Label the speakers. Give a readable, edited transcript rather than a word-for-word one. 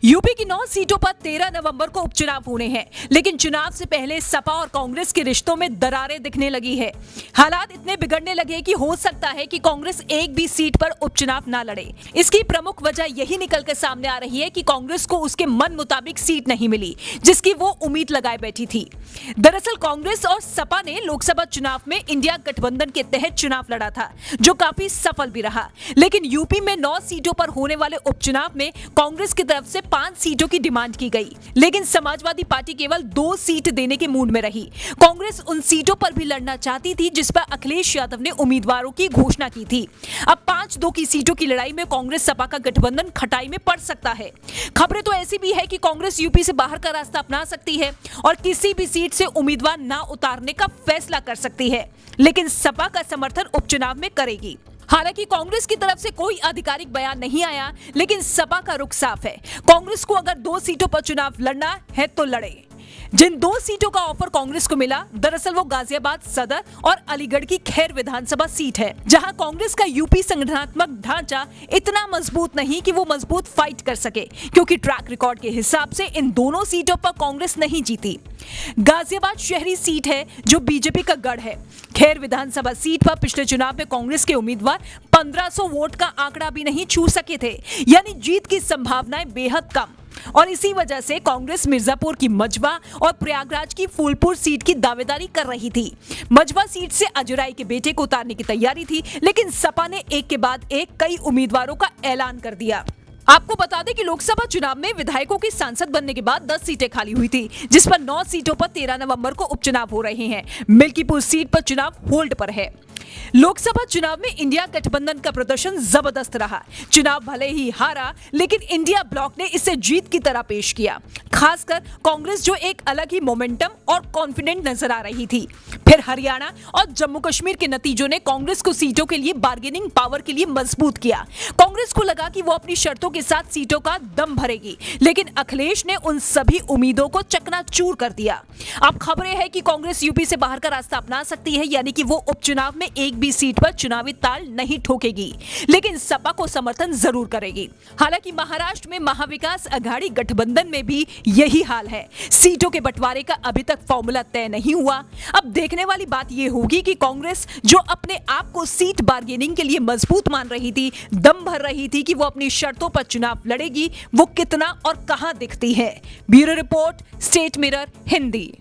Speaker 1: UP की 9 सीटों पर 13 नवंबर को उपचुनाव होने हैं, लेकिन चुनाव से पहले सपा और कांग्रेस के रिश्तों में दरारें दिखने लगी है। हालात इतने बिगड़ने लगे कि हो सकता है कि कांग्रेस एक भी सीट पर उपचुनाव ना लड़े। इसकी प्रमुख वजह यही निकल कर सामने आ रही है कि कांग्रेस को उसके मन मुताबिक सीट नहीं मिली, जिसकी वो उम्मीद लगाए बैठी थी। दरअसल कांग्रेस और सपा ने लोकसभा चुनाव में इंडिया गठबंधन के तहत चुनाव लड़ा था, जो काफी सफल भी रहा। लेकिन यूपी में 9 सीटों पर होने वाले उपचुनाव में कांग्रेस की तरफ से 5 सीटों की डिमांड की गई, लेकिन समाजवादी पार्टी केवल 2 सीट देने के मूड में रही। कांग्रेस उन सीटों पर भी लड़ना चाहती थी जिस पर अखिलेश यादव ने उम्मीदवारों की घोषणा की थी। अब 5-2 की सीटों की लड़ाई में कांग्रेस सपा का गठबंधन खटाई में पड़ सकता है। खबरें तो ऐसी भी है कि कांग्रेस यूपी से बाहर का रास्ता अपना सकती है और किसी भी सीट से उम्मीदवार ना उतारने का फैसला कर सकती है, लेकिन सपा का समर्थन उपचुनाव में करेगी। हालांकि कांग्रेस की तरफ से कोई आधिकारिक बयान नहीं आया, लेकिन सपा का रुख साफ है। कांग्रेस को अगर 2 सीटों पर चुनाव लड़ना है तो लड़े। जिन 2 सीटों का ऑफर कांग्रेस को मिला, दरअसल वो गाजियाबाद सदर और अलीगढ़ की खैर विधानसभा सीट है, जहां कांग्रेस का यूपी संगठनात्मक ढांचा इतना मजबूत नहीं कि वो मजबूत फाइट कर सके, क्योंकि ट्रैक रिकॉर्ड के हिसाब से इन दोनों सीटों पर कांग्रेस नहीं जीती। गाजियाबाद शहरी सीट है जो बीजेपी का गढ़ है। खैर विधानसभा सीट पर पिछले चुनाव में कांग्रेस के उम्मीदवार 1500 वोट का आंकड़ा भी नहीं छू सके थे, यानी जीत की संभावनाएं बेहद कम। और इसी वजह से कांग्रेस मिर्जापुर की मजवा और प्रयागराज की फूलपुर सीट की दावेदारी कर रही थी। मजवा सीट से अजराई के बेटे को उतारने की तैयारी थी, लेकिन सपा ने एक के बाद एक कई उम्मीदवारों का ऐलान कर दिया। आपको बता दें कि लोकसभा चुनाव में विधायकों की सांसद बनने के बाद 10 सीटें खाली हुई थी, जिस पर 9 सीटों पर 13 नवंबर को उपचुनाव हो रहे हैं। मिल्कीपुर सीट पर चुनाव होल्ड पर है। लोकसभा चुनाव में इंडिया गठबंधन का प्रदर्शन जबरदस्त रहा। चुनाव भले ही हारा, लेकिन इंडिया ब्लॉक ने इसे जीत की तरह पेश किया। खासकर कांग्रेस जो एक अलग ही मोमेंटम और कॉन्फिडेंट नजर आ रही थी। फिर हरियाणा और जम्मू कश्मीर के नतीजों ने कांग्रेस को सीटों के लिए बार्गेनिंग पावर के लिए मजबूत किया। कांग्रेस को लगा कि वो अपनी शर्तों के साथ सीटों का दम भरेगी, लेकिन अखिलेश ने उन सभी उम्मीदों को चकनाचूर कर दिया। अब खबरें हैं कि कांग्रेस यूपी से बाहर का रास्ता अपना सकती है, यानी कि वो उपचुनाव में एक भी सीट पर चुनावी ताल नहीं ठोकेगी, लेकिन सपा को समर्थन जरूर करेगी। हालांकि महाराष्ट्र में महाविकास आघाड़ी गठबंधन में भी यही हाल है। सीटों के बंटवारे का अभी तक फॉर्मूला तय नहीं हुआ। अब देखने वाली बात यह होगी कि कांग्रेस जो अपने आप को सीट बार्गेनिंग के लिए मजबूत मान रही थी, दम भर रही थी कि वो अपनी शर्तों पर चुनाव लड़ेगी, वो कितना और कहां दिखती है। Bureau report, state mirror Hindi.